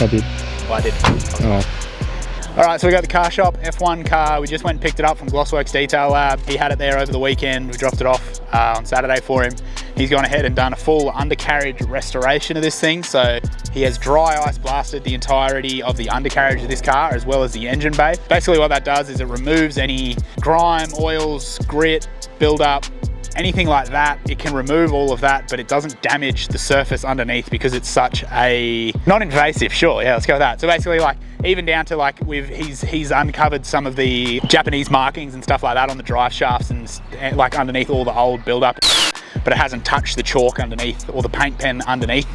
I did. Well, I did. Oh. Alright, so we got the Carshop-F1 car. We just went and picked it up from Glossworks Detail Lab. He had it there over the weekend. We dropped it off on Saturday for him. He's gone ahead and done a full undercarriage restoration of this thing. So he has dry ice blasted the entirety of the undercarriage of this car as well as the engine bay. Basically what that does is it removes any grime, oils, grit, buildup, anything like that. It can remove all of that, but it doesn't damage the surface underneath because it's such a non-invasive, sure, yeah, let's go with that. So basically, like, even down to like he's uncovered some of the Japanese markings and stuff like that on the drive shafts and like underneath all the old buildup, but it hasn't touched the chalk underneath or the paint pen underneath.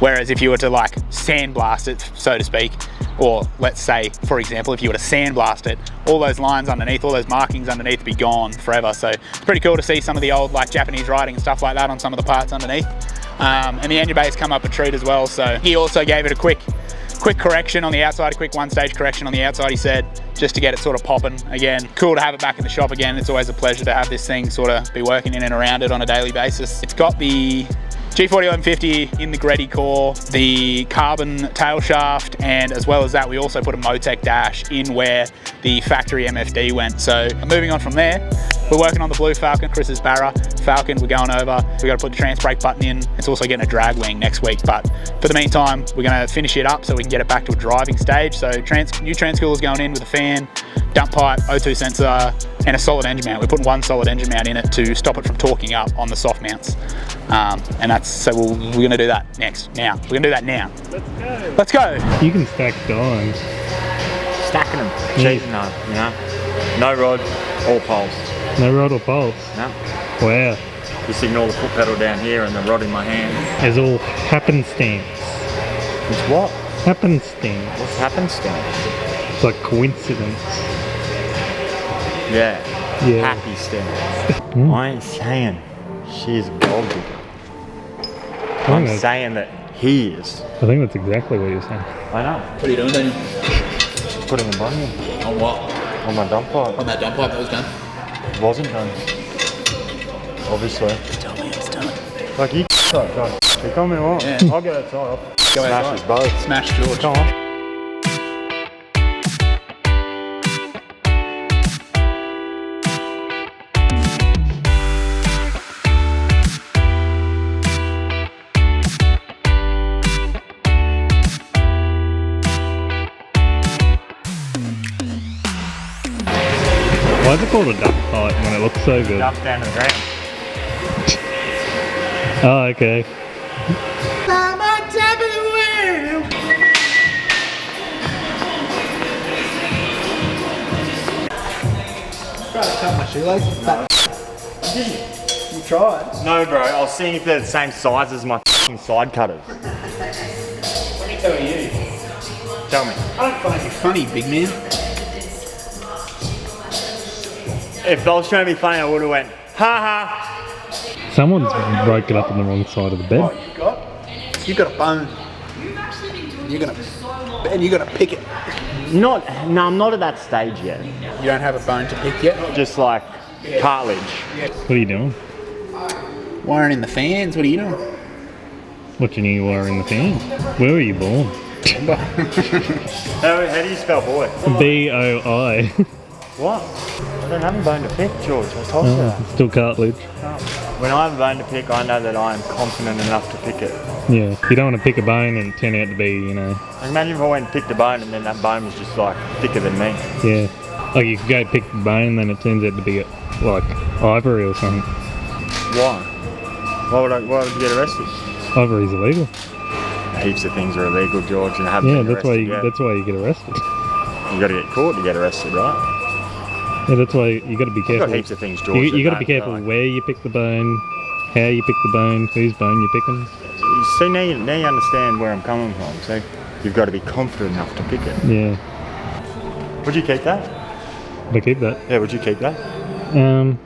Whereas if you were to like sandblast it, so to speak, or let's say, for example, if you were to sandblast it, all those lines underneath, all those markings underneath would be gone forever. So it's pretty cool to see some of the old like Japanese writing and stuff like that on some of the parts underneath. And the engine bay's come up a treat as well. So he also gave it a quick correction on the outside, a quick one-stage correction on the outside, he said, just to get it sort of popping again. Cool to have it back in the shop again. It's always a pleasure to have this thing sort of be working in and around it on a daily basis. It's got the G40 1150 in the Greddy core, the carbon tail shaft, and as well as that, we also put a Motec dash in where the factory MFD went. So moving on from there, we're working on the blue Falcon, Chris's Barra Falcon. We're going over, we got to put the trans brake button in. It's also getting a drag wing next week, but for the meantime, we're going to finish it up so we can get it back to a driving stage. So new transcooler's going in with a fan, dump pipe, O2 sensor, and a solid engine mount. We're putting one solid engine mount in it to stop it from torquing up on the soft mounts. And that's, so we're going to do that now. We're going to do that now. Let's go. You can stack dimes. Stacking them. Cheating though, you know. No rod or poles. No rod or poles? No. Wow. Just ignore the foot pedal down here and the rod in my hand. It's all happenstance. It's what? Happenstance. What's happenstance? It's like coincidence. Yeah. Yeah. Happy stance. I ain't saying she's a gold digger. I'm saying that he is. I think that's exactly what you're saying. I know. What are you doing, Daniel? Putting a button in. On what? On my dump pipe. On that dump pipe that was done? It wasn't done. Obviously. Tell me it's done. Like you go. You come in on. Yeah. I'll go outside. Go Smash outside. us both. Smash George. Come on. Why is it called a duck pipe when it looks so good? Dump down to the ground. Oh, okay. Tried to cut my shoelaces, but you tried. No, bro. I was seeing if they're the same size as my f***ing side cutters. Let me tell you. Tell me. I don't find you funny, big man. If I was trying to be funny, I would have went, ha ha. Someone's broke it up on the wrong side of the bed. What you got a bone. You're gonna pick it. No, I'm not at that stage yet. You don't have a bone to pick yet? Just like cartilage. What are you doing? Wiring in the fans, what are you doing? What you need wiring the fan? Where were you born? How do you spell boy? B-O-I. What? I don't have a bone to pick, George. I told you that. Still cartilage. When I have a bone to pick, I know that I am confident enough to pick it. Yeah, you don't want to pick a bone and it turn out to be, you know. Imagine if I went and picked a bone and then that bone was just like thicker than me. Yeah. Like you could go pick the bone and then it turns out to be like ivory or something. Why? Why would you get arrested? Ivory's illegal. Heaps of things are illegal, George, and have Yeah, that's why you get arrested. You got to get caught to get arrested, right? Yeah, that's why you got to be careful. Got heaps of things, George. You got to be careful where you pick the bone, how you pick the bone, whose bone you're picking. See, now you understand where I'm coming from. So you've got to be confident enough to pick it. Yeah. Would you keep that? Would I keep that? Yeah, would you keep that? No,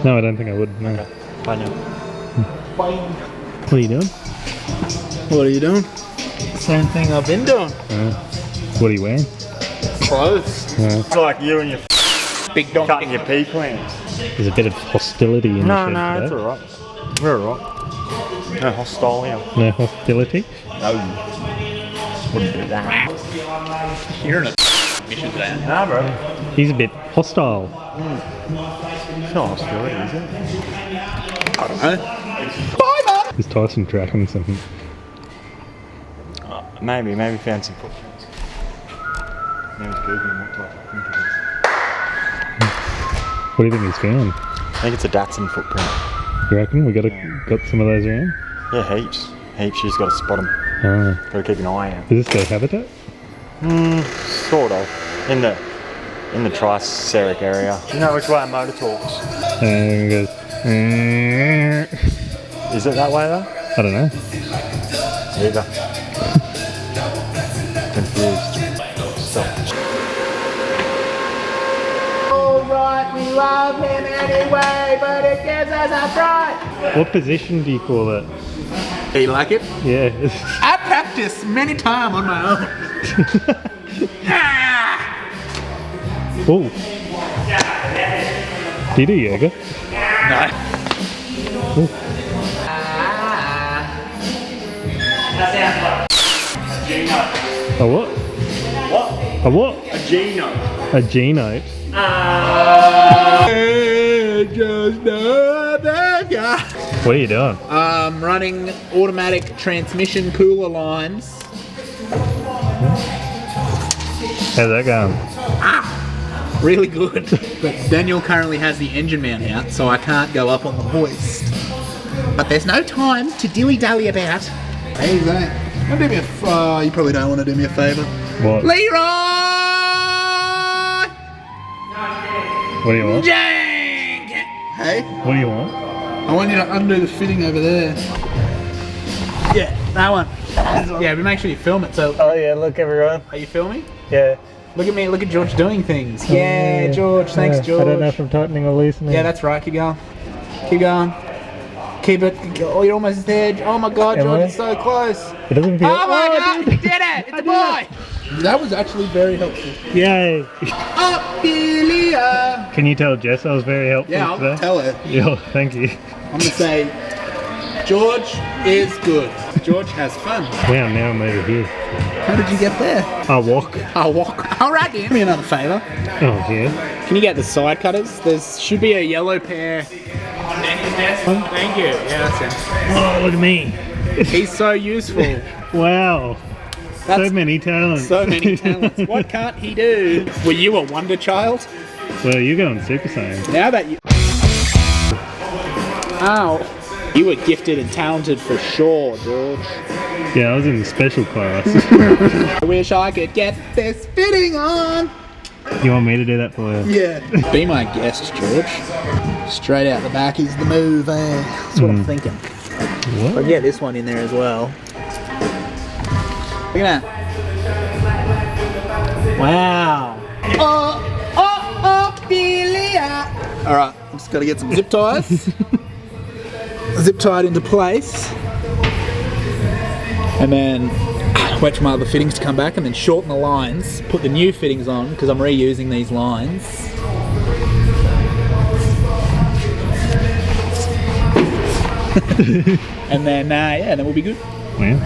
I don't think I would. No. Okay. Bye now. Bye. What are you doing? What are you doing? Same thing I've been doing. What are you wearing? Clothes. It's like you and your Big dog. cutting your pea plants. There's a bit of hostility in the shed No, today. it's alright. We're alright. No hostile here. No hostility? No. Wouldn't do that. You're in a mission van. Nah, bro. He's a bit hostile. It's not hostility, is it? I don't know. Bye, Mum! Is Tyson tracking something? Maybe found some footprints. Now he's googling what type of print it is. What do you think he's found? I think it's a Datsun footprint. You reckon we got some of those around? Yeah, heaps. Heaps, you just got to spot them. Oh. Got to keep an eye out. Is this their habitat? Sort of. In the Triceric area. You know which way a motor talks? And it goes. Is it that way though? I don't know. Either. Confused. Stop. Alright, we love him anyway, but it gives us a fright. What position do you call that? Do you like it? Yeah. I practice many times on my own. Oh. Do you do yoga? No. Oh. A what? What? A what? A G-note. A G note. Just another guy. What are you doing? Running automatic transmission cooler lines. How's that going? Really good. But Daniel currently has the engine mount out, so I can't go up on the hoist. But there's no time to dilly-dally about. Hey, Zach. You probably don't want to do me a favour. What? Leroy! What do you want? Jank! Hey? What do you want? I want you to undo the fitting over there. Yeah, that one. Yeah, but make sure you film it. So, Oh yeah, look everyone. are you filming? Yeah. Look at me. Look at George doing things. Yeah, George. Thanks, George. I don't know if I'm tightening or loosening. Yeah, that's right. Keep going. Keep going. Keep it. Oh, you're almost there. Oh my God, Am George, I? it's so close. It doesn't feel. Oh my God, dude. you did it! It's a boy. That was actually very helpful. Yay! Ophelia. Can you tell Jess I was very helpful Yeah, I'll today? tell her. Yeah, thank you. I'm gonna say, George is good. George has fun. Wow, now I'm over here. How did you get there? I'll walk. I'll walk. All right, then. Do me another favour. Oh yeah. Can you get the side cutters? There should be a yellow pair. Thank you. Yeah, that's it. Oh, look at me. He's so useful. Wow. That's so many talents. so many talents. What can't he do? Were you a wonder child? Well, you're going Super Saiyan. Now that you... Ow. You were gifted and talented for sure, George. Yeah, I was in the special class. I wish I could get this fitting on. You want me to do that for you? Yeah. Be my guest, George. Straight out the back is the move, eh? That's what I'm thinking. What? I'll get this one in there as well. Look at that. Wow. Ophelia. All right, I'm just gotta get some zip ties. Zip tied into place. And then wait for my other fittings to come back and then shorten the lines. Put the new fittings on because I'm reusing these lines. And then, yeah, then we'll be good. Yeah.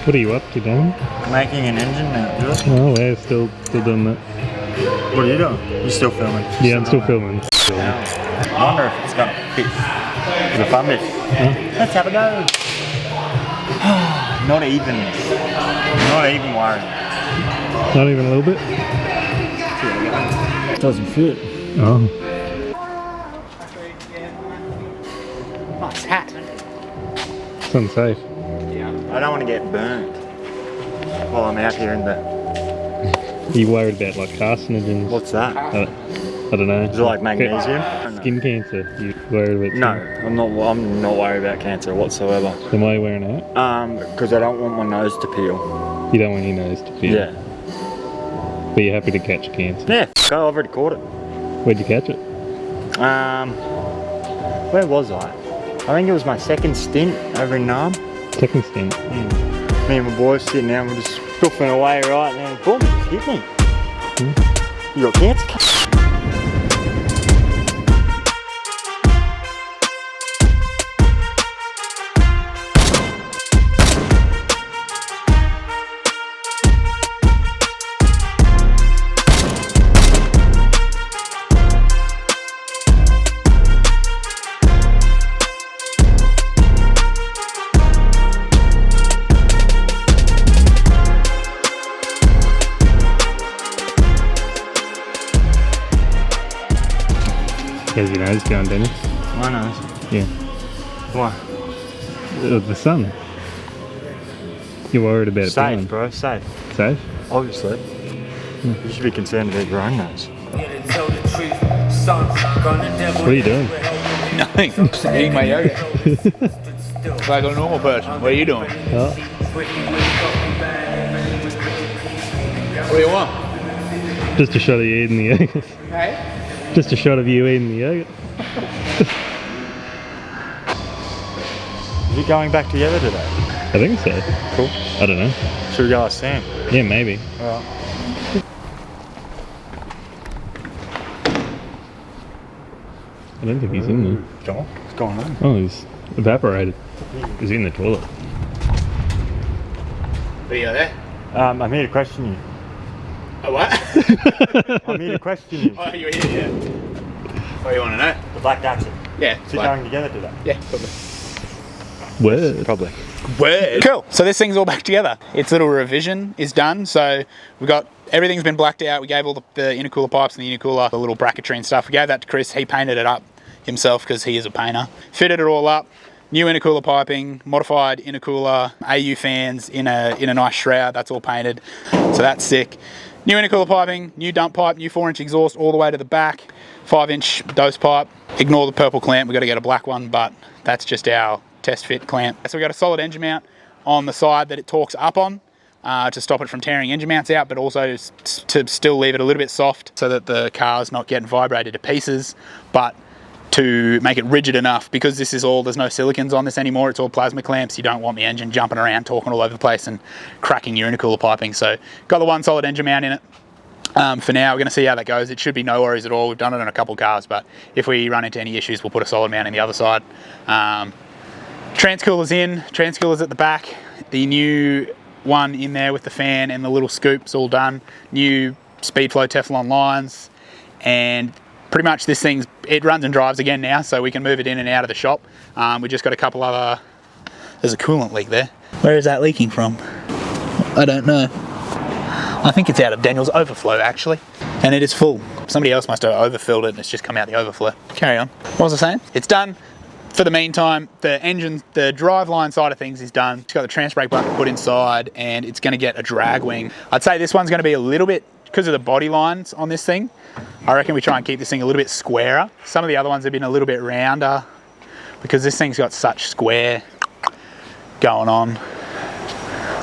What are you up to, Dan? Making an engine mount, George. Oh, yeah, still doing that. What are you doing? You're still filming? Yeah, I'm still filming. I wonder if it's gonna fit the fun bit. Let's have a go. Not even worried. Not even a little bit? It doesn't fit. Oh. Nice hat. It's unsafe. I don't want to get burnt while I'm out here in the... Are you worried about like carcinogens? What's that? I don't know. Is it like magnesium? Skin cancer. You worried about? No, I'm not worried about cancer whatsoever. Then why are you wearing it? Because I don't want my nose to peel. You don't want your nose to feel. Yeah. But you're happy to catch cancer. Yeah, go, I've already caught it. Where'd you catch it? Where was I? I think it was my second stint over in Nam. Second stint. Me and my boys sitting there and we're just puffing away, right? And then boom, it hit me. You got cancer. How's your nose going, Dennis? My nose. Yeah. Why? The sun. You're worried about it Safe, blowing. bro. Safe. Safe? Obviously. You should be concerned about your own nose. What are you doing? Nothing. I'm just eating my yogurt. Like a normal person. What are you doing? Oh. What do you want? Just a shot of you eating the yogurt. Hey? Just a shot of you eating the yogurt. Is it going back together today? I think so. Cool. I don't know. Should we go ask Sam? Yeah, maybe. Alright. I don't think he's in there. John, what's going on? Oh, he's evaporated. He's in the toilet. Are you there? I'm here to question you. Oh, what? I'm here to question you. Oh, you're here, yeah. What do you want to know? The Black Datsun. Yeah. Is it going together today? Yeah, probably. Word. Probably. Word. Cool. So this thing's all back together. Its little revision is done. So we've got everything's been blacked out. We gave all the intercooler pipes and the intercooler, the little bracketry and stuff. We gave that to Chris. He painted it up himself because he is a painter. Fitted it all up. New intercooler piping, modified intercooler, AU fans in a nice shroud. That's all painted. So that's sick. New intercooler piping, new dump pipe, new 4-inch exhaust all the way to the back. 5-inch dose pipe. Ignore the purple clamp. We've got to get a black one, but that's just our test fit clamp. So we've got a solid engine mount on the side that it torques up on to stop it from tearing engine mounts out, but also to still leave it a little bit soft so that the car's not getting vibrated to pieces, but to make it rigid enough, because this is all, there's no silicons on this anymore, it's all plasma clamps. You don't want the engine jumping around, torquing all over the place and cracking your intercooler piping. So got the one solid engine mount in it. For now, we're going to see how that goes. It should be no worries at all. We've done it on a couple cars, but if we run into any issues, we'll put a solid mount in the other side. Transcooler's in, transcooler's at the back. The new one in there with the fan and the little scoops all done. New Speedflow Teflon lines, and pretty much this thing's, it runs and drives again now, so we can move it in and out of the shop. We just got a couple other, there's a coolant leak there. Where is that leaking from? I don't know. I think it's out of Daniel's overflow actually, and it is full. Somebody else must have overfilled it and it's just come out the overflow. Carry on. What was I saying? It's done. For the meantime, the engine, the driveline side of things is done. It's got the trans brake bucket put inside, and it's going to get a drag wing. I'd say this one's going to be a little bit, because of the body lines on this thing, I reckon we try and keep this thing a little bit squarer. Some of the other ones have been a little bit rounder, because this thing's got such square going on.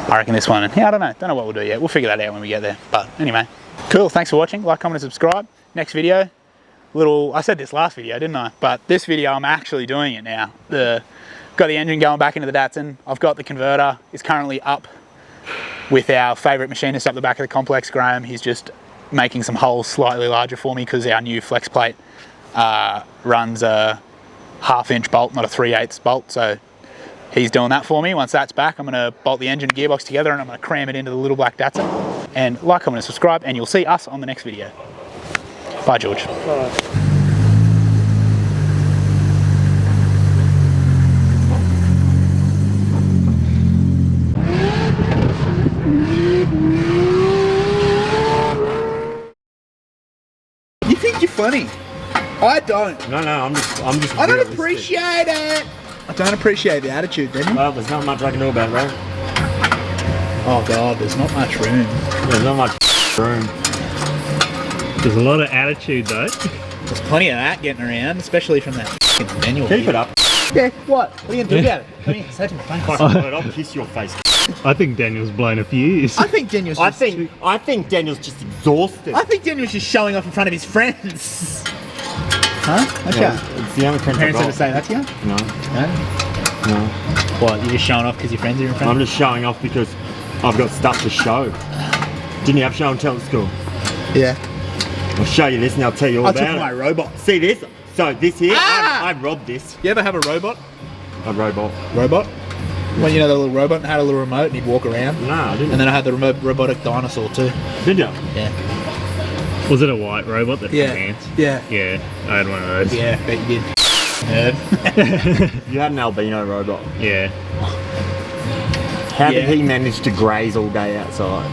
I reckon this one, yeah, I don't know what we'll do yet. We'll figure that out when we get there. But anyway, cool, thanks for watching. Like, comment, and subscribe. Next video, I said this last video, didn't I? But this video, I'm actually doing it now. Got the engine going back into the Datsun. I've got the converter. It's currently up with our favourite machinist up the back of the complex, Graham. He's just making some holes slightly larger for me because our new flex plate runs a 1/2-inch bolt, not a 3/8 bolt. So he's doing that for me. Once that's back, I'm going to bolt the engine gearbox together and I'm going to cram it into the little black Datsun. And like, comment, and subscribe, and you'll see us on the next video. Bye, George. Bye. You think you're funny? I don't. No, I'm just I don't realistic. appreciate it. I don't appreciate the attitude, then. Well, there's not much I can do about it, bro. Oh God, there's not much room. There's not much room. There's a lot of attitude though. There's plenty of that getting around, especially from that f***ing manual. Keep it up. Yeah, what? What are you going to do about it? Come here, say it to my face. I'll kiss your face. I think Daniel's blown a fuse. I think Daniel's just... I think Daniel's just exhausted. I think Daniel's just showing off in front of his friends. Huh? That's Yeah, ya? it's the only friend I've Parents ever got. say that to you? No. No? No. What, you're just showing off because your friends are in front? I'm just showing off because I've got stuff to show. Didn't you have show and tell at school? Yeah. I'll show you this and I'll tell you all I about it. took my robot. See this? So this here, Ah! I robbed this. You ever have a robot? A robot. Robot? When you know the little robot had a little remote and he'd walk around? No, I didn't. And then I had the robotic dinosaur too. Did you? Yeah. Was it a white robot that Yeah. had hands? Yeah. Yeah, I had one of those. Yeah, bet you did. Nerd. You had an albino robot. Yeah. How Yeah. did he manage to graze all day outside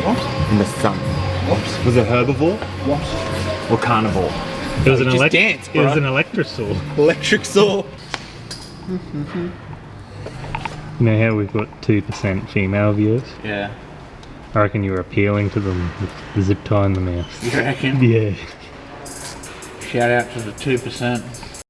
What? in the sun? What? Was it herbivore What? or carnivore? It was an just dance, It was bro. an electric saw. Electric saw. You know how we've got 2% female viewers? Yeah. I reckon you're appealing to them with the zip tie in the mouth. You reckon? Yeah. Shout out to the 2%.